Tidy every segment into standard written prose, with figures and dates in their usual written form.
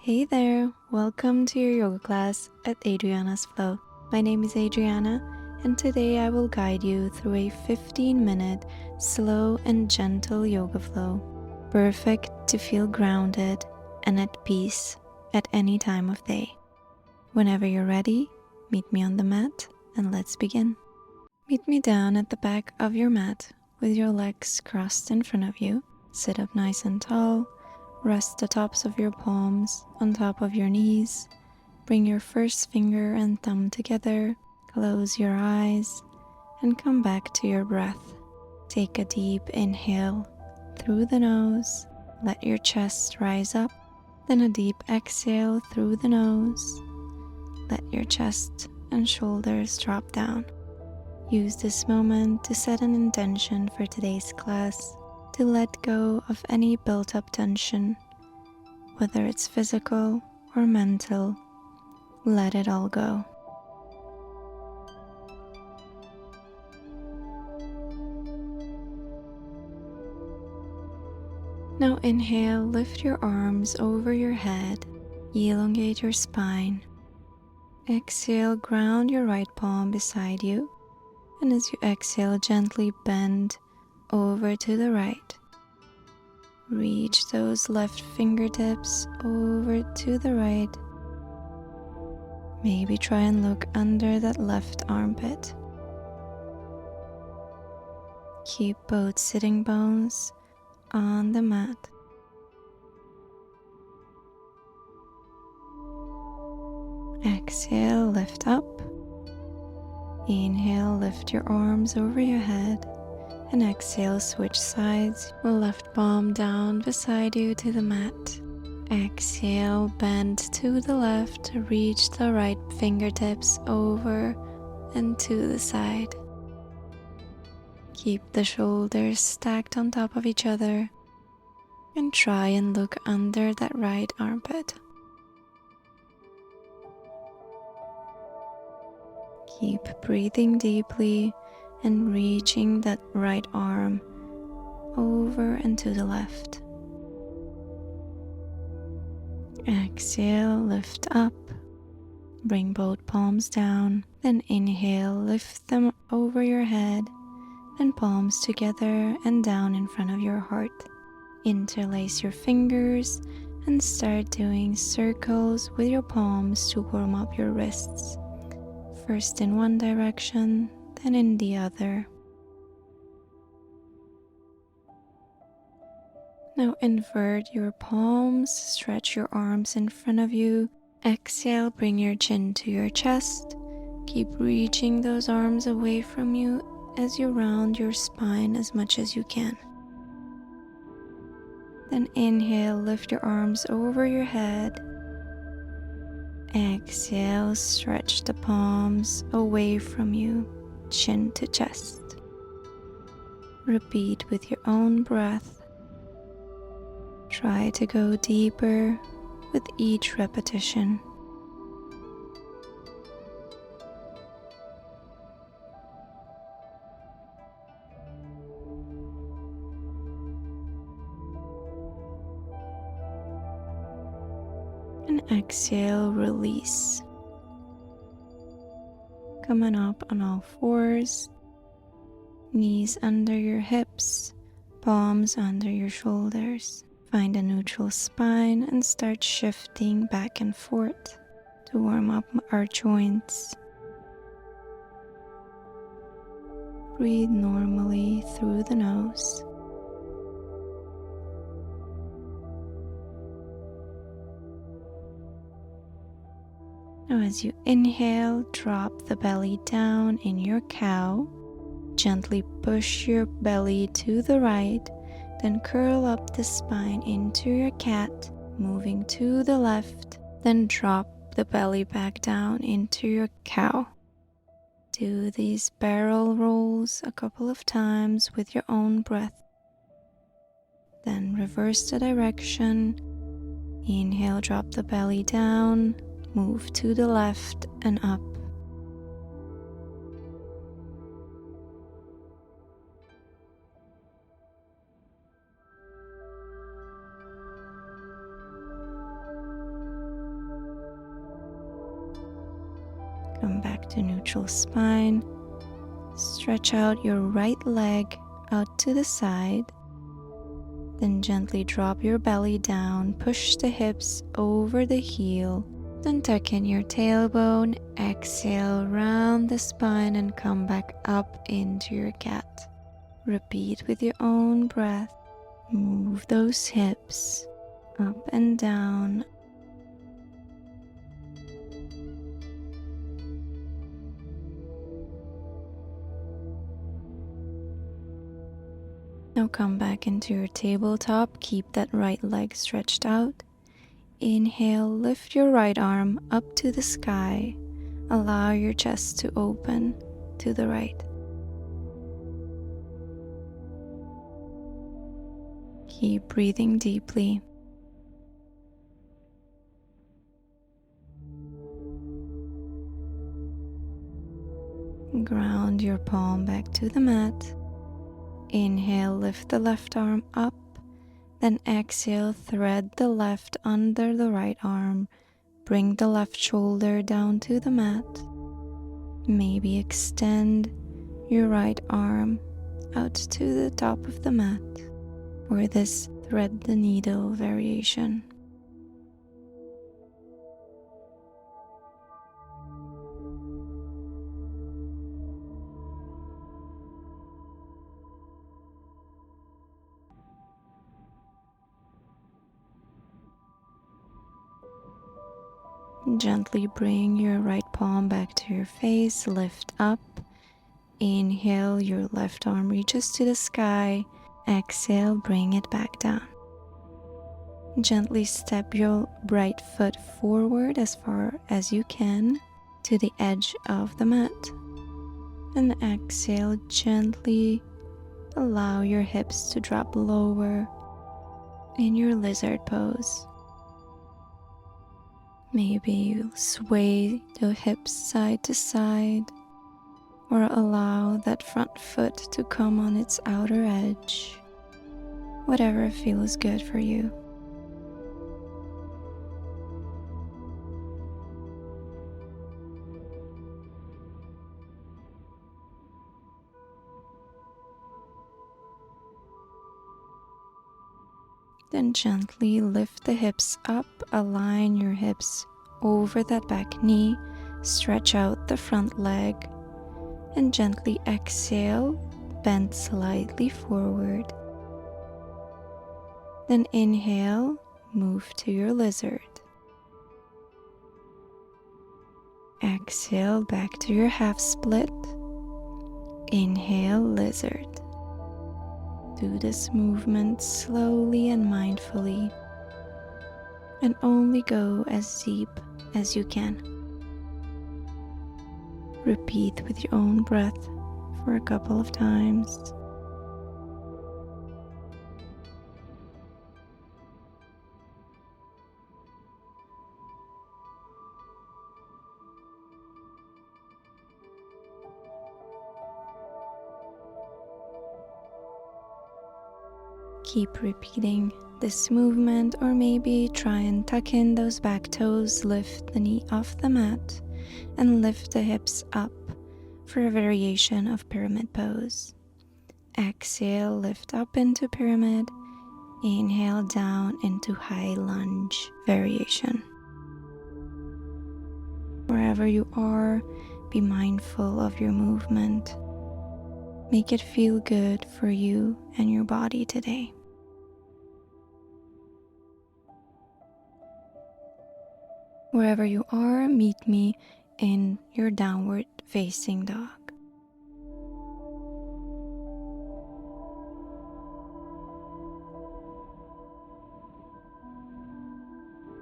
Hey there, welcome to your yoga class at Adriana's Flow. My name is Adriana, and today I will guide you through a 15-minute slow and gentle yoga flow, perfect to feel grounded and at peace at any time of day. Whenever you're ready, meet me on the mat and let's begin. Meet me down at the back of your mat with your legs crossed in front of you. Sit up nice and tall. Rest the tops of your palms on top of your knees. Bring your first finger and thumb together. Close your eyes and come back to your breath. Take a deep inhale through the nose. Let your chest rise up. Then a deep exhale through the nose. Let your chest and shoulders drop down. Use this moment to set an intention for today's class, to let go of any built-up tension, whether it's physical or mental. Let it all go. Now inhale, lift your arms over your head, elongate your spine. Exhale, ground your right palm beside you, and as you exhale, gently bend over to the right. Reach those left fingertips over to the right. Maybe try and look under that left armpit. Keep both sitting bones on the mat. Exhale, lift up. Inhale, lift your arms over your head. And exhale, switch sides. Left palm down beside you to the mat. Exhale, bend to the left, reach the right fingertips over and to the side. Keep the shoulders stacked on top of each other and try and look under that right armpit. Keep breathing deeply and reaching that right arm over and to the left. Exhale, lift up. Bring both palms down. Then inhale, lift them over your head. Then palms together and down in front of your heart. Interlace your fingers and start doing circles with your palms to warm up your wrists. First in one direction, then in the other. Now invert your palms, stretch your arms in front of you. Exhale, bring your chin to your chest. Keep reaching those arms away from you as you round your spine as much as you can. Then inhale, lift your arms over your head. Exhale, stretch the palms away from you, chin to chest. Repeat with your own breath. Try to go deeper with each repetition. And exhale, release. Coming up on all fours, knees under your hips, palms under your shoulders. Find a neutral spine and start shifting back and forth to warm up our joints. Breathe normally through the nose. Now as you inhale, drop the belly down in your cow. Gently push your belly to the right, then curl up the spine into your cat, moving to the left, then drop the belly back down into your cow. Do these barrel rolls a couple of times with your own breath. Then reverse the direction. Inhale, drop the belly down, move to the left and up. Come back to neutral spine. Stretch out your right leg out to the side. Then gently drop your belly down, push the hips over the heel. Then tuck in your tailbone, exhale, round the spine and come back up into your cat. Repeat with your own breath. Move those hips up and down. Now come back into your tabletop. Keep that right leg stretched out. Inhale, lift your right arm up to the sky. Allow your chest to open to the right. Keep breathing deeply. Ground your palm back to the mat. Inhale, lift the left arm up. Then exhale, thread the left under the right arm. Bring the left shoulder down to the mat. Maybe extend your right arm out to the top of the mat for this thread the needle variation. Gently bring your right palm back to your face, lift up. Inhale, your left arm reaches to the sky. Exhale, bring it back down. Gently step your right foot forward as far as you can to the edge of the mat. And exhale, gently allow your hips to drop lower in your lizard pose. Maybe you sway the hips side to side, or allow that front foot to come on its outer edge. Whatever feels good for you. Then gently lift the hips up, align your hips over that back knee, stretch out the front leg, and gently exhale, bend slightly forward. Then inhale, move to your lizard. Exhale, back to your half split. Inhale, lizard. Do this movement slowly and mindfully, and only go as deep as you can. Repeat with your own breath for a couple of times. Keep repeating this movement, or maybe try and tuck in those back toes, lift the knee off the mat, and lift the hips up for a variation of pyramid pose. Exhale, lift up into pyramid. Inhale down into high lunge variation. Wherever you are, be mindful of your movement. Make it feel good for you and your body today. Wherever you are, meet me in your downward facing dog.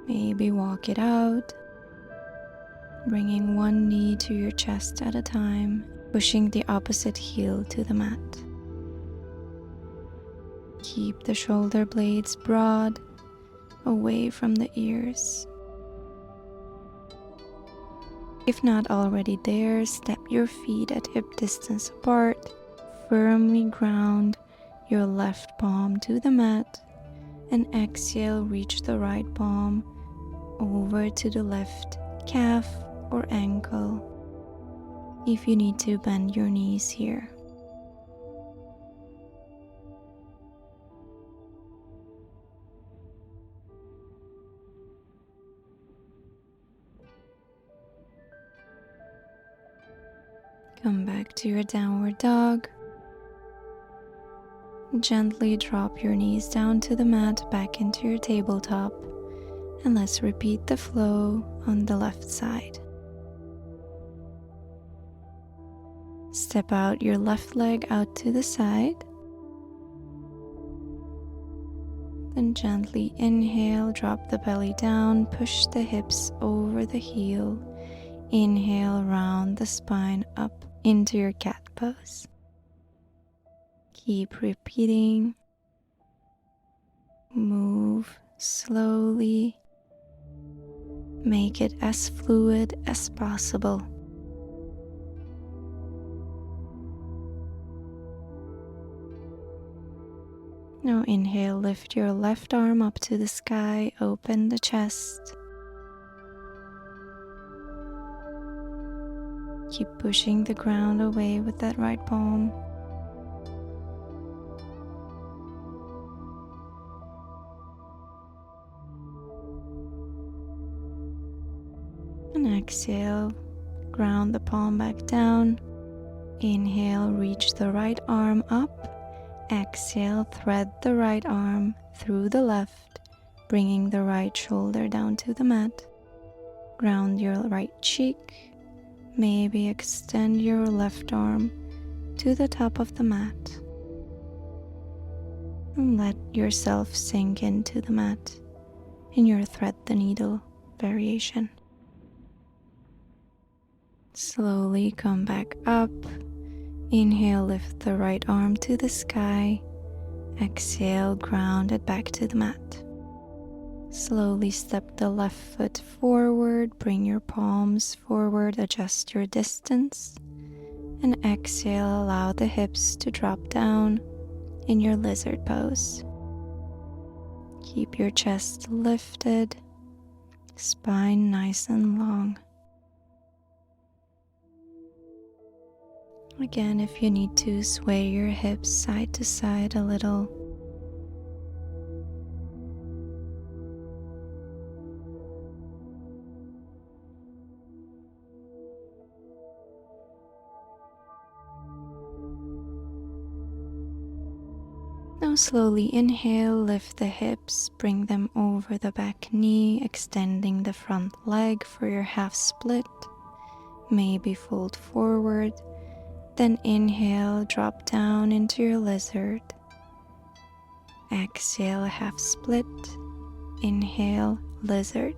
Maybe walk it out, bringing one knee to your chest at a time, pushing the opposite heel to the mat. Keep the shoulder blades broad, away from the ears. If not already there, step your feet at hip distance apart. Firmly ground your left palm to the mat, and exhale, reach the right palm over to the left calf or ankle. if you need to bend your knees here. Come back to your downward dog. Gently drop your knees down to the mat, back into your tabletop, and let's repeat the flow on the left side. Step out your left leg out to the side. Then gently inhale, drop the belly down, push the hips over the heel. Inhale, round the spine up into your cat pose. Keep repeating. Move slowly. Make it as fluid as possible. Now inhale, lift your left arm up to the sky, open the chest. Keep pushing the ground away with that right palm. And exhale, ground the palm back down. Inhale, reach the right arm up. Exhale, thread the right arm through the left, bringing the right shoulder down to the mat. Ground your right cheek. Maybe extend your left arm to the top of the mat. And let yourself sink into the mat in your thread the needle variation. Slowly come back up. Inhale, lift the right arm to the sky. Exhale, ground it back to the mat. Slowly step the left foot forward, bring your palms forward, adjust your distance. And exhale, allow the hips to drop down in your lizard pose. Keep your chest lifted, spine nice and long. Again, if you need to, sway your hips side to side a little. Now slowly inhale, lift the hips, bring them over the back knee, extending the front leg for your half split. Maybe fold forward. Then inhale, drop down into your lizard. Exhale, half split. Inhale, lizard.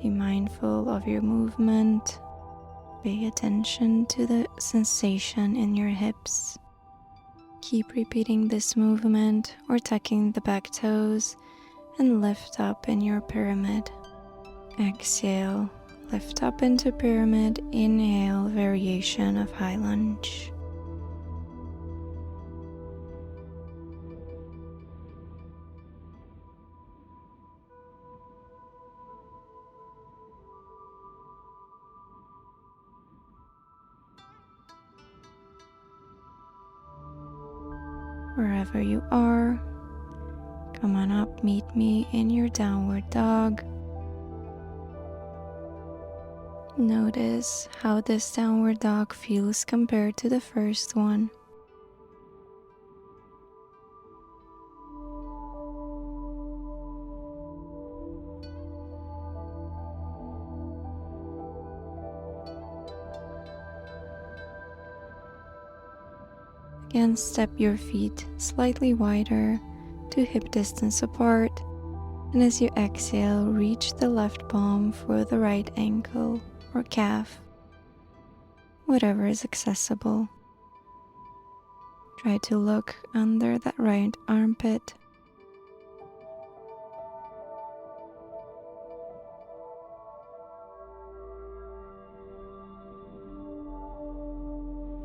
Be mindful of your movement. Pay attention to the sensation in your hips. Keep repeating this movement or tucking the back toes and lift up in your pyramid. Exhale. Lift up into pyramid, inhale, variation of high lunge. Wherever you are, come on up, meet me in your downward dog. Notice how this downward dog feels compared to the first one. Again, step your feet slightly wider to hip distance apart, and as you exhale, reach the left palm for the right ankle or calf, whatever is accessible. Try to look under that right armpit.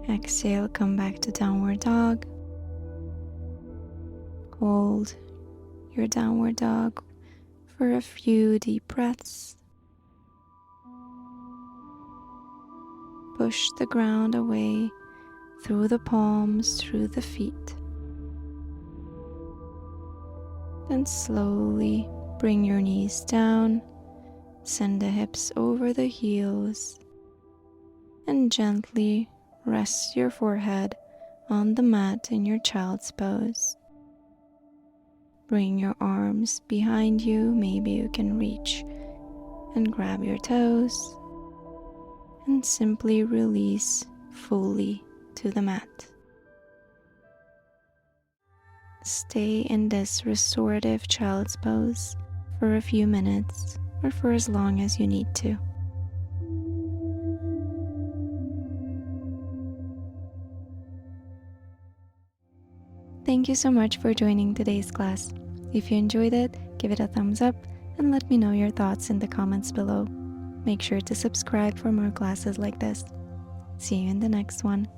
Exhale, come back to downward dog. Hold your downward dog for a few deep breaths. push the ground away through the palms, through the feet. Then slowly bring your knees down, send the hips over the heels, and gently rest your forehead on the mat in your child's pose. Bring your arms behind you, maybe you can reach and grab your toes, and simply release fully to the mat. Stay in this restorative child's pose for a few minutes or for as long as you need to. Thank you so much for joining today's class. If you enjoyed it, give it a thumbs up and let me know your thoughts in the comments below. Make sure to subscribe for more classes like this. See you in the next one.